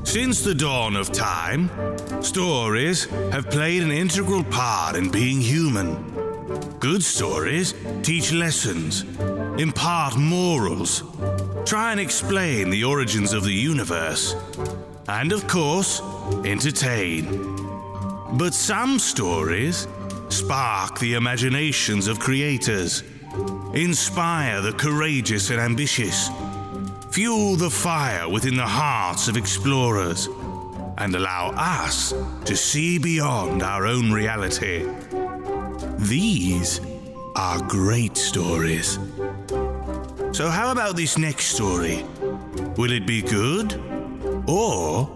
Since the dawn of time, stories have played an integral part in being human. Good stories teach lessons, impart morals, try and explain the origins of the universe, and of course, entertain. But some stories spark the imaginations of creators, inspire the courageous and ambitious, fuel the fire within the hearts of explorers, and allow us to see beyond our own reality. These are great stories. So how about this next story? Will it be good? Or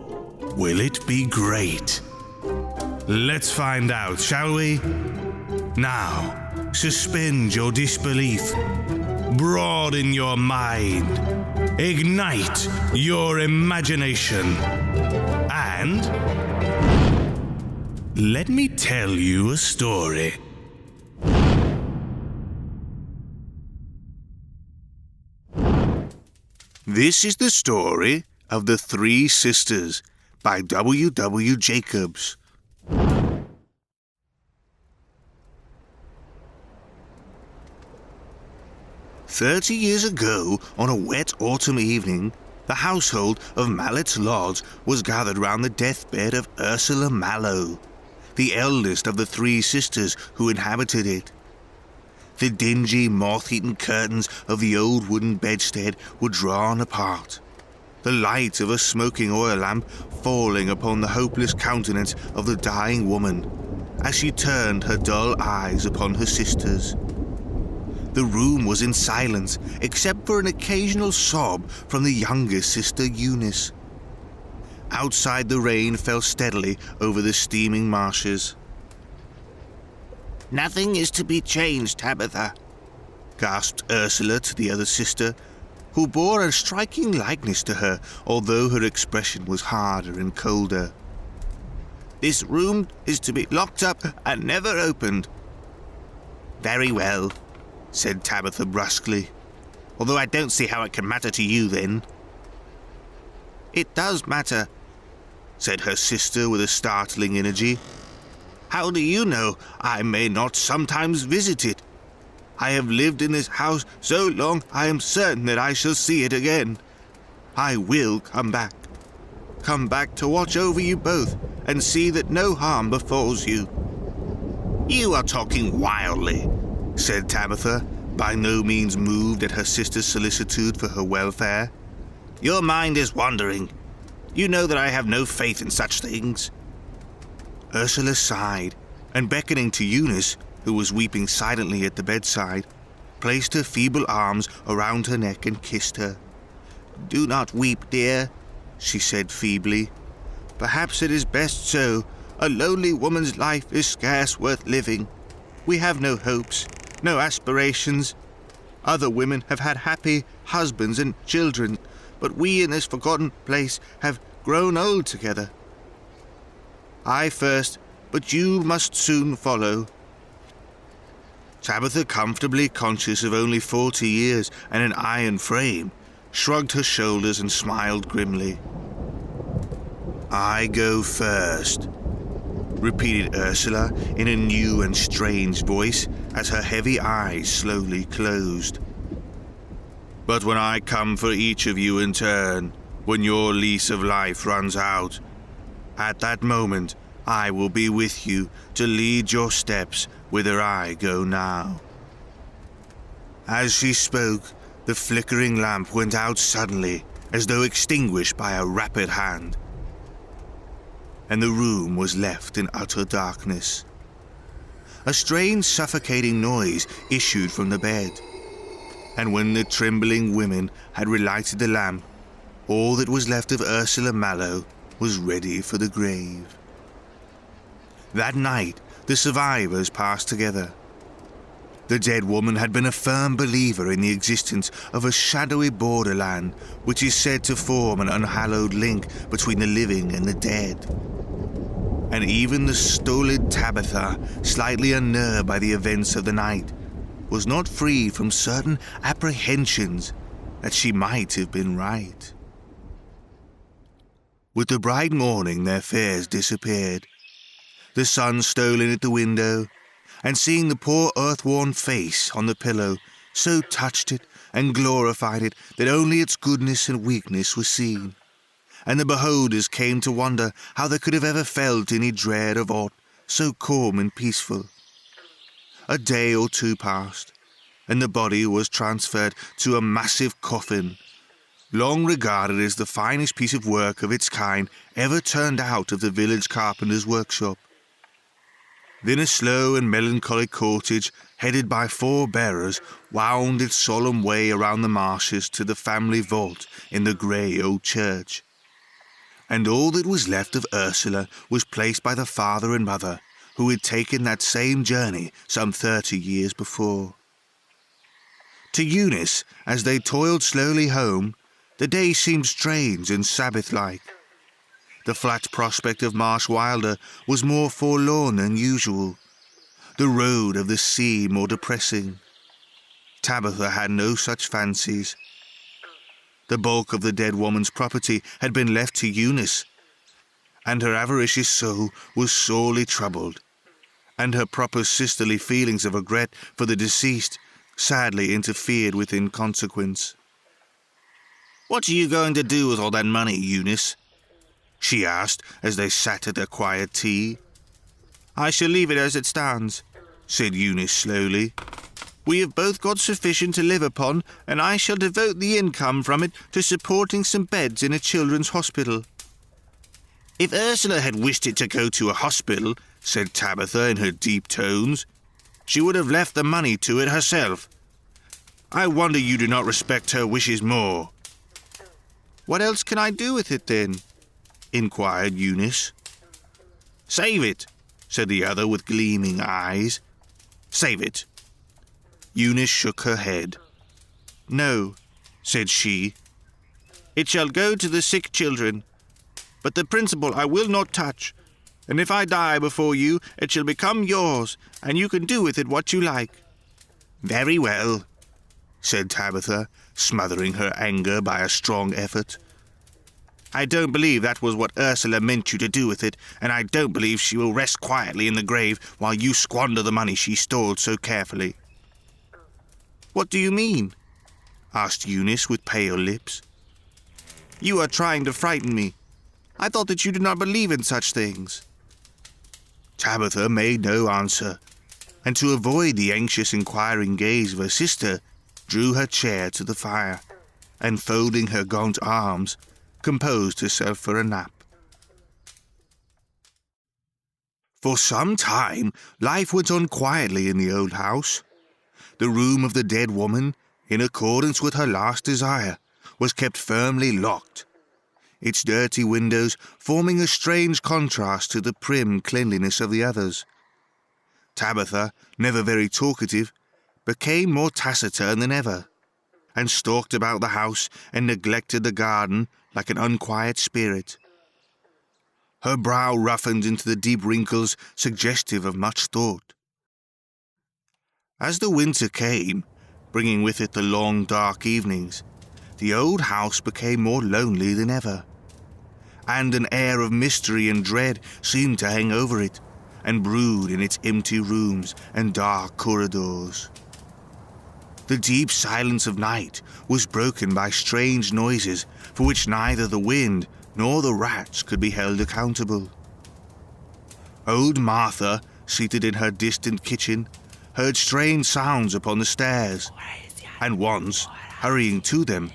will it be great? Let's find out, shall we? Now, suspend your disbelief, broaden your mind, ignite your imagination, and let me tell you a story. This is the story of the Three Sisters by W. Jacobs. 30 years ago, on a wet autumn evening, the household of Mallett's Lodge was gathered round the deathbed of Ursula Mallow, the eldest of the three sisters who inhabited it. The dingy, moth-eaten curtains of the old wooden bedstead were drawn apart, the light of a smoking oil lamp falling upon the hopeless countenance of the dying woman as she turned her dull eyes upon her sisters. The room was in silence, except for an occasional sob from the youngest sister, Eunice. Outside, the rain fell steadily over the steaming marshes. "Nothing is to be changed, Tabitha," gasped Ursula to the other sister, who bore a striking likeness to her, although her expression was harder and colder. "This room is to be locked up and never opened." "Very well," said Tabitha brusquely, "although I don't see how it can matter to you then." "It does matter," said her sister with a startling energy. "How do you know I may not sometimes visit it? I have lived in this house so long I am certain that I shall see it again. I will come back. Come back to watch over you both and see that no harm befalls you." "You are talking wildly," said Tabitha, by no means moved at her sister's solicitude for her welfare. "Your mind is wandering. You know that I have no faith in such things." Ursula sighed, and beckoning to Eunice, who was weeping silently at the bedside, placed her feeble arms around her neck and kissed her. "Do not weep, dear," she said feebly. "Perhaps it is best so. A lonely woman's life is scarce worth living. We have no hopes, no aspirations. Other women have had happy husbands and children, but we in this forgotten place have grown old together. I first, but you must soon follow." Tabitha, comfortably conscious of only 40 years and an iron frame, shrugged her shoulders and smiled grimly. "I go first," repeated Ursula in a new and strange voice as her heavy eyes slowly closed. "But when I come for each of you in turn, when your lease of life runs out, at that moment I will be with you to lead your steps whither I go now." As she spoke, the flickering lamp went out suddenly, as though extinguished by a rapid hand, and the room was left in utter darkness. A strange suffocating noise issued from the bed, and when the trembling women had relighted the lamp, all that was left of Ursula Mallow was ready for the grave. That night, the survivors passed together. The dead woman had been a firm believer in the existence of a shadowy borderland which is said to form an unhallowed link between the living and the dead. And even the stolid Tabitha, slightly unnerved by the events of the night, was not free from certain apprehensions that she might have been right. With the bright morning their fears disappeared. The sun stole in at the window, and seeing the poor earth-worn face on the pillow, so touched it and glorified it that only its goodness and weakness were seen, and the beholders came to wonder how they could have ever felt any dread of aught so calm and peaceful. A day or two passed, and the body was transferred to a massive coffin, long regarded as the finest piece of work of its kind ever turned out of the village carpenter's workshop. Then a slow and melancholy cortege, headed by 4 bearers, wound its solemn way around the marshes to the family vault in the grey old church. And all that was left of Ursula was placed by the father and mother, who had taken that same journey some 30 years before. To Eunice, as they toiled slowly home, the day seemed strange and Sabbath-like. The flat prospect of Marsh Wilder was more forlorn than usual, the road of the sea more depressing. Tabitha had no such fancies. The bulk of the dead woman's property had been left to Eunice, and her avaricious soul was sorely troubled, and her proper sisterly feelings of regret for the deceased sadly interfered with in consequence. "What are you going to do with all that money, Eunice?" she asked as they sat at their quiet tea. "I shall leave it as it stands," said Eunice slowly. "We have both got sufficient to live upon, and I shall devote the income from it to supporting some beds in a children's hospital." "If Ursula had wished it to go to a hospital," said Tabitha in her deep tones, "she would have left the money to it herself. I wonder you do not respect her wishes more." "What else can I do with it, then?" inquired Eunice. "Save it," said the other with gleaming eyes. "Save it." Eunice shook her head. "No," said she. "It shall go to the sick children, but the principal I will not touch, and if I die before you, it shall become yours, and you can do with it what you like." "Very well," said Tabitha, smothering her anger by a strong effort. "I don't believe that was what Ursula meant you to do with it, and I don't believe she will rest quietly in the grave while you squander the money she stole so carefully." "What do you mean?" asked Eunice with pale lips. "You are trying to frighten me. I thought that you did not believe in such things." Tabitha made no answer, and to avoid the anxious inquiring gaze of her sister, drew her chair to the fire, and folding her gaunt arms, composed herself for a nap. For some time, life went on quietly in the old house. The room of the dead woman, in accordance with her last desire, was kept firmly locked, its dirty windows forming a strange contrast to the prim cleanliness of the others. Tabitha, never very talkative, became more taciturn than ever, and stalked about the house and neglected the garden like an unquiet spirit. Her brow roughened into the deep wrinkles suggestive of much thought. As the winter came, bringing with it the long dark evenings, the old house became more lonely than ever, and an air of mystery and dread seemed to hang over it and brood in its empty rooms and dark corridors. The deep silence of night was broken by strange noises for which neither the wind nor the rats could be held accountable. Old Martha, seated in her distant kitchen, heard strange sounds upon the stairs, and once, hurrying to them,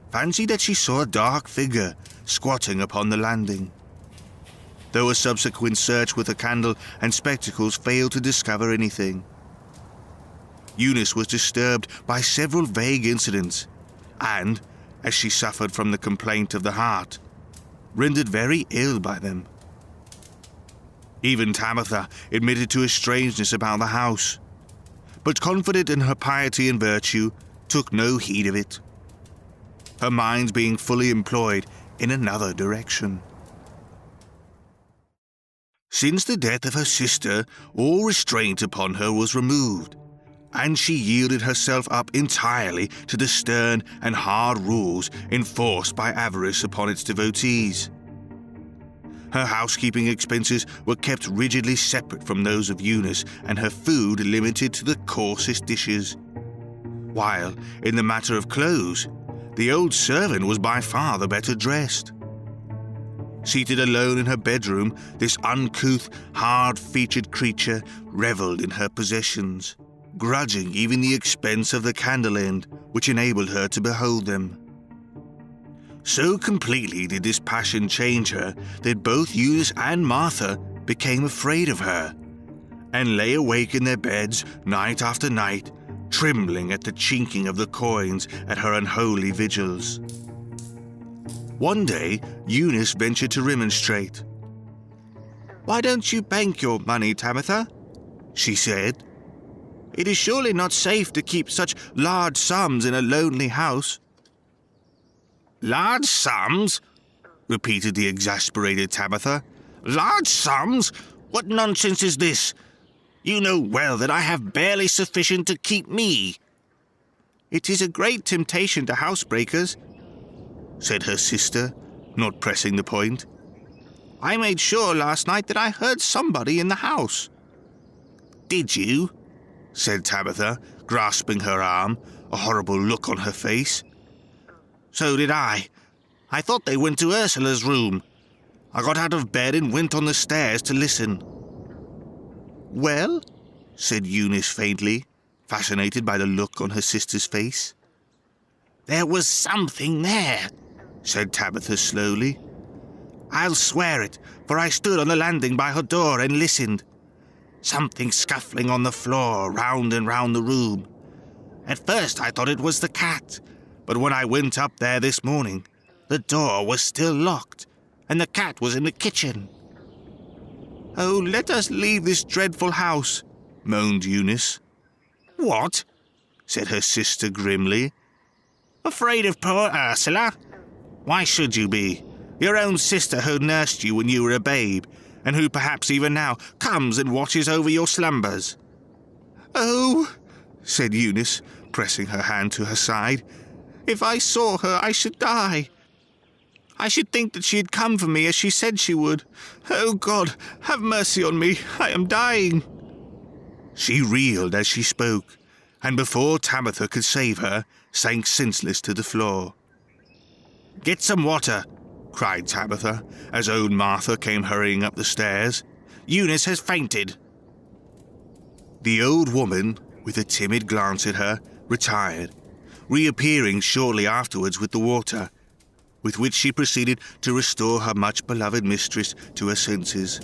fancied that she saw a dark figure squatting upon the landing. Though a subsequent search with a candle and spectacles failed to discover anything. Eunice was disturbed by several vague incidents, and, as she suffered from the complaint of the heart, rendered very ill by them. Even Tabitha admitted to a strangeness about the house, but confident in her piety and virtue, took no heed of it, her mind being fully employed in another direction. Since the death of her sister, all restraint upon her was removed, and she yielded herself up entirely to the stern and hard rules enforced by avarice upon its devotees. Her housekeeping expenses were kept rigidly separate from those of Eunice, and her food limited to the coarsest dishes. While, in the matter of clothes, the old servant was by far the better dressed. Seated alone in her bedroom, this uncouth, hard-featured creature revelled in her possessions, grudging even the expense of the candle end, which enabled her to behold them. So completely did this passion change her that both Eunice and Martha became afraid of her, and lay awake in their beds night after night, trembling at the chinking of the coins at her unholy vigils. One day, Eunice ventured to remonstrate. "Why don't you bank your money, Tabitha?" she said. "It is surely not safe to keep such large sums in a lonely house." "Large sums?" repeated the exasperated Tabitha. "Large sums? What nonsense is this? You know well that I have barely sufficient to keep me." "It is a great temptation to housebreakers," said her sister, not pressing the point. "I made sure last night that I heard somebody in the house." "Did you?" said Tabitha, grasping her arm, a horrible look on her face. "So did I. I thought they went to Ursula's room. I got out of bed and went on the stairs to listen." "Well?" said Eunice faintly, fascinated by the look on her sister's face. "There was something there," said Tabitha slowly. "I'll swear it, for I stood on the landing by her door and listened. Something scuffling on the floor, round and round the room. At first I thought it was the cat, but when I went up there this morning, the door was still locked, and the cat was in the kitchen." "Oh, let us leave this dreadful house," moaned Eunice. "What?" said her sister grimly. "Afraid of poor Ursula? Why should you be? Your own sister who nursed you when you were a babe, and who perhaps even now comes and watches over your slumbers." "Oh," said Eunice, pressing her hand to her side, "if I saw her, I should die. I should think that she had come for me as she said she would. Oh, God, have mercy on me. I am dying." She reeled as she spoke, and before Tabitha could save her, sank senseless to the floor. "Get some water," cried Tabitha, as old Martha came hurrying up the stairs. "Eunice has fainted." The old woman, with a timid glance at her, retired, reappearing shortly afterwards with the water, with which she proceeded to restore her much-beloved mistress to her senses.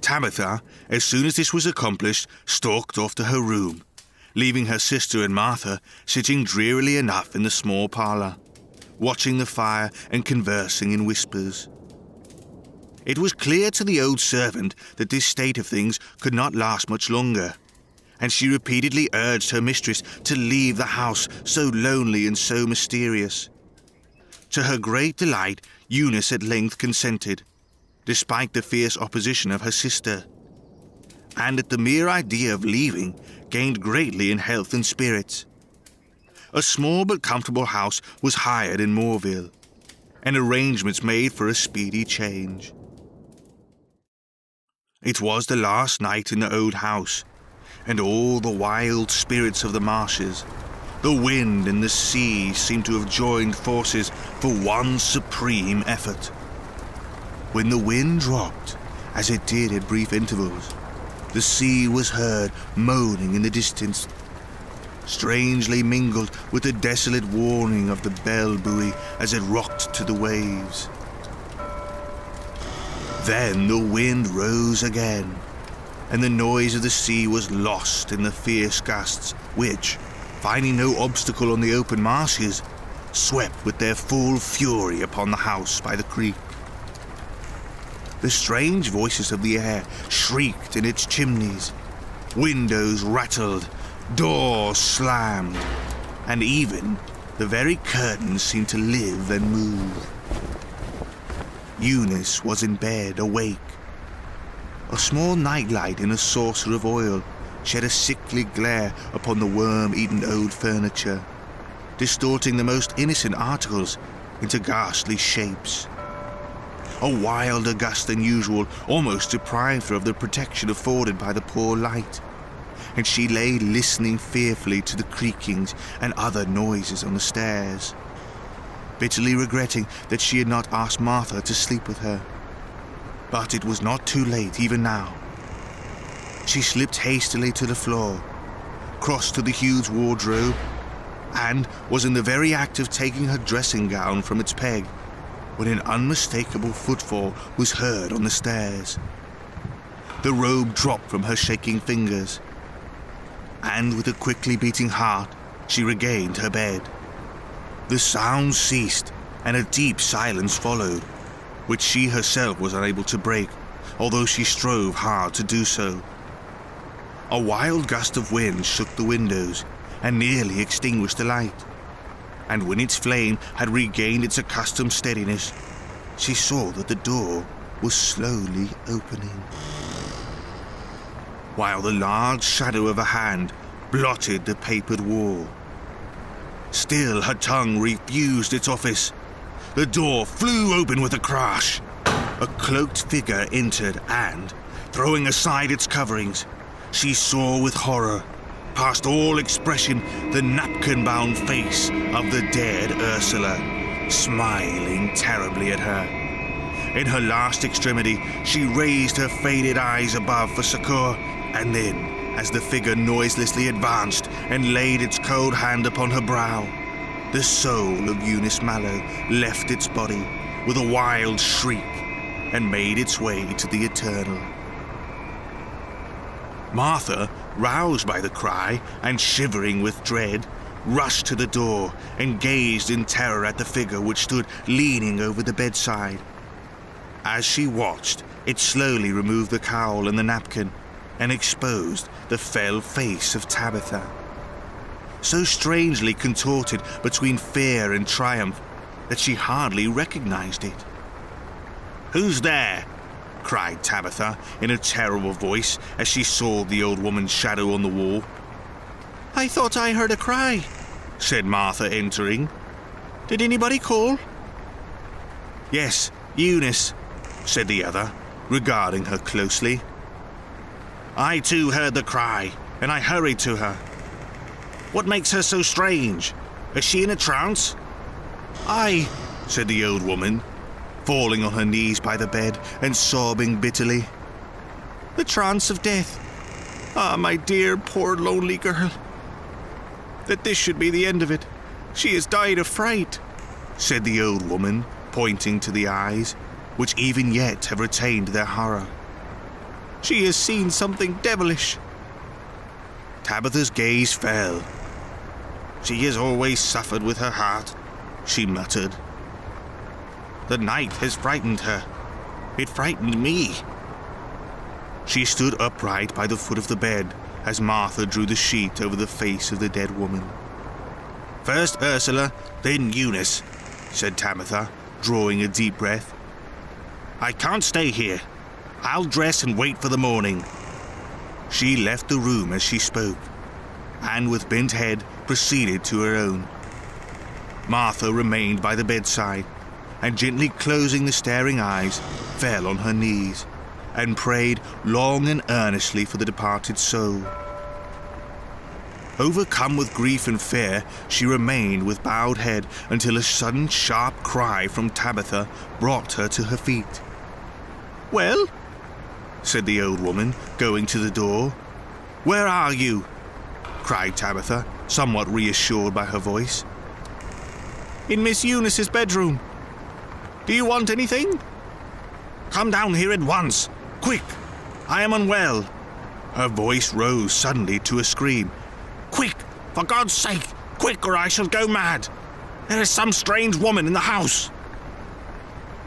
Tabitha, as soon as this was accomplished, stalked off to her room, leaving her sister and Martha sitting drearily enough in the small parlour, watching the fire and conversing in whispers. It was clear to the old servant that this state of things could not last much longer, and she repeatedly urged her mistress to leave the house so lonely and so mysterious. To her great delight, Eunice at length consented, despite the fierce opposition of her sister, and at the mere idea of leaving, gained greatly in health and spirits. A small but comfortable house was hired in Moorville, and arrangements made for a speedy change. It was the last night in the old house, and all the wild spirits of the marshes, the wind and the sea seemed to have joined forces for one supreme effort. When the wind dropped, as it did at brief intervals, the sea was heard moaning in the distance, strangely mingled with the desolate warning of the bell buoy as it rocked to the waves. Then the wind rose again, and the noise of the sea was lost in the fierce gusts which, finding no obstacle on the open marshes, swept with their full fury upon the house by the creek. The strange voices of the air shrieked in its chimneys, windows rattled, doors slammed, and even the very curtains seemed to live and move. Eunice was in bed, awake. A small nightlight in a saucer of oil shed a sickly glare upon the worm-eaten old furniture, distorting the most innocent articles into ghastly shapes. a wilder gust than usual almost deprived her of the protection afforded by the poor light, and she lay listening fearfully to the creakings and other noises on the stairs, bitterly regretting that she had not asked Martha to sleep with her. But it was not too late even now. She slipped hastily to the floor, crossed to the huge wardrobe, and was in the very act of taking her dressing gown from its peg when an unmistakable footfall was heard on the stairs. The robe dropped from her shaking fingers, and with a quickly beating heart, she regained her bed. The sounds ceased, and a deep silence followed, which she herself was unable to break, although she strove hard to do so. A wild gust of wind shook the windows and nearly extinguished the light, and when its flame had regained its accustomed steadiness, she saw that the door was slowly opening, while the large shadow of a hand blotted the papered wall. Still her tongue refused its office. The door flew open with a crash. A cloaked figure entered and, throwing aside its coverings, she saw with horror, past all expression, the napkin-bound face of the dead Ursula, smiling terribly at her. In her last extremity, she raised her faded eyes above for succor, and then, as the figure noiselessly advanced and laid its cold hand upon her brow, the soul of Eunice Mallow left its body with a wild shriek and made its way to the eternal. Martha, roused by the cry and shivering with dread, rushed to the door and gazed in terror at the figure which stood leaning over the bedside. As she watched, it slowly removed the cowl and the napkin and exposed the fell face of Tabitha, so strangely contorted between fear and triumph that she hardly recognized it. "Who's there?" cried Tabitha in a terrible voice as she saw the old woman's shadow on the wall. "I thought I heard a cry," said Martha, entering. "Did anybody call?" "Yes, Eunice," said the other, regarding her closely. "I too heard the cry, and I hurried to her. What makes her so strange? Is she in a trance?" "Aye," said the old woman, falling on her knees by the bed and sobbing bitterly. "The trance of death. Ah, my dear, poor, lonely girl. That this should be the end of it. She has died of fright," said the old woman, pointing to the eyes, which even yet have retained their horror. "She has seen something devilish." Tabitha's gaze fell. "She has always suffered with her heart," she muttered. "The night has frightened her. It frightened me." She stood upright by the foot of the bed as Martha drew the sheet over the face of the dead woman. "First Ursula, then Eunice," said Tabitha, drawing a deep breath. "I can't stay here. I'll dress and wait for the morning." She left the room as she spoke, and with bent head proceeded to her own. Martha remained by the bedside, and gently closing the staring eyes, fell on her knees, and prayed long and earnestly for the departed soul. Overcome with grief and fear, she remained with bowed head until a sudden sharp cry from Tabitha brought her to her feet. "Well?" said the old woman, going to the door. "Where are you?" cried Tabitha, somewhat reassured by her voice. "In Miss Eunice's bedroom. Do you want anything?" "Come down here at once. Quick! I am unwell." Her voice rose suddenly to a scream. "Quick! For God's sake! Quick, or I shall go mad! There is some strange woman in the house!"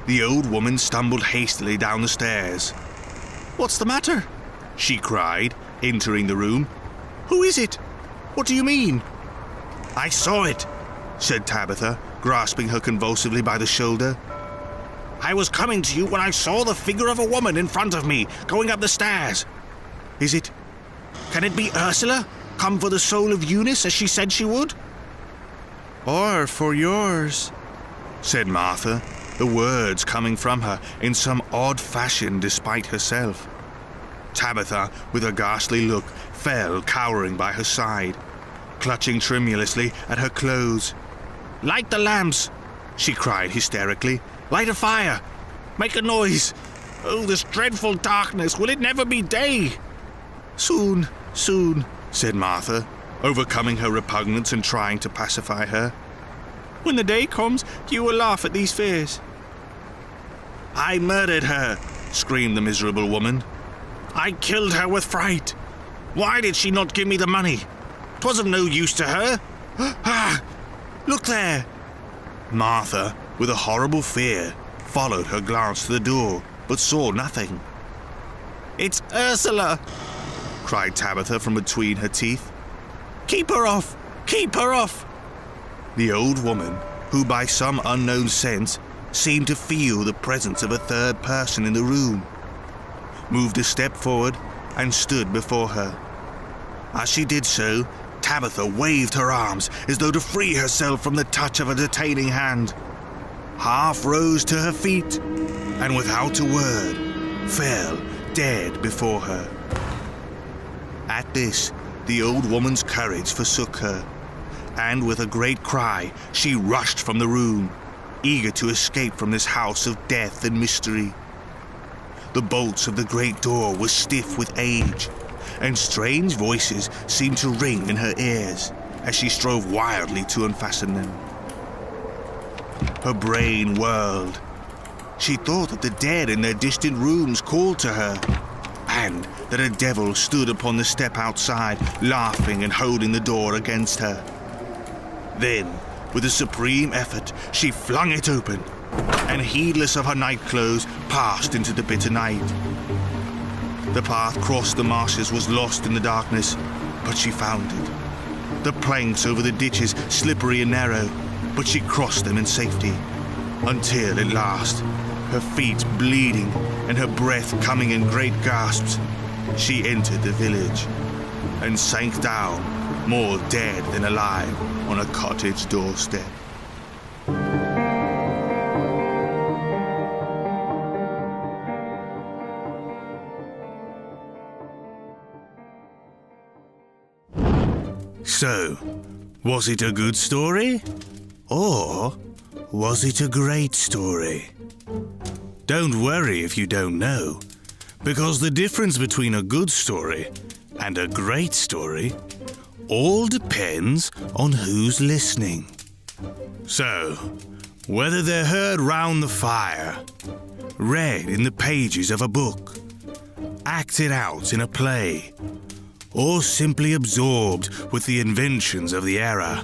The old woman stumbled hastily down the stairs. "What's the matter?" she cried, entering the room. "Who is it? What do you mean?" "I saw it," said Tabitha, grasping her convulsively by the shoulder. "I was coming to you when I saw the figure of a woman in front of me, going up the stairs." Can it be Ursula, come for the soul of Eunice as she said she would?" "Or for yours," said Martha, the words coming from her in some odd fashion despite herself. Tabitha, with a ghastly look, fell cowering by her side, clutching tremulously at her clothes. "Light the lamps!" she cried hysterically. "Light a fire! Make a noise! Oh, this dreadful darkness! Will it never be day?" "Soon, soon," said Martha, overcoming her repugnance and trying to pacify her. "When the day comes, you will laugh at these fears." "I murdered her!" screamed the miserable woman. "I killed her with fright. Why did she not give me the money? 'Twas of no use to her. Ah! Look there!" Martha, with a horrible fear, followed her glance to the door, but saw nothing. "It's Ursula!" cried Tabitha from between her teeth. "Keep her off! Keep her off!" The old woman, who by some unknown sense seemed to feel the presence of a third person in the room, moved a step forward and stood before her. As she did so, Tabitha waved her arms as though to free herself from the touch of a detaining hand, half rose to her feet, and without a word fell dead before her. At this, the old woman's courage forsook her, and with a great cry she rushed from the room, eager to escape from this house of death and mystery. The bolts of the great door were stiff with age, and strange voices seemed to ring in her ears as she strove wildly to unfasten them. Her brain whirled. She thought that the dead in their distant rooms called to her, and that a devil stood upon the step outside, laughing and holding the door against her. Then, with a supreme effort, she flung it open, and heedless of her nightclothes, passed into the bitter night. The path across the marshes was lost in the darkness, but she found it. The planks over the ditches slippery and narrow, but she crossed them in safety, until at last, her feet bleeding and her breath coming in great gasps, she entered the village and sank down, more dead than alive, on a cottage doorstep. So, was it a good story? Or was it a great story? Don't worry if you don't know, because the difference between a good story and a great story all depends on who's listening. So, whether they're heard round the fire, read in the pages of a book, acted out in a play, or simply absorbed with the inventions of the era,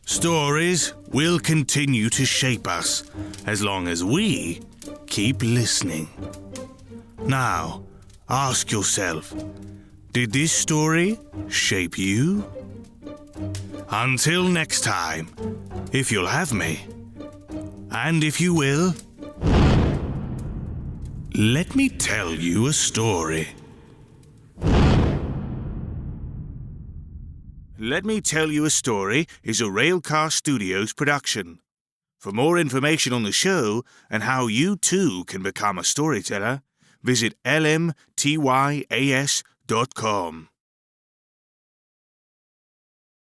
stories will continue to shape us as long as we keep listening. Now, ask yourself, did this story shape you? Until next time, if you'll have me, and if you will, let me tell you a story. Let Me Tell You a Story is a Railcar Studios production. For more information on the show and how you too can become a storyteller, visit lmtys.com.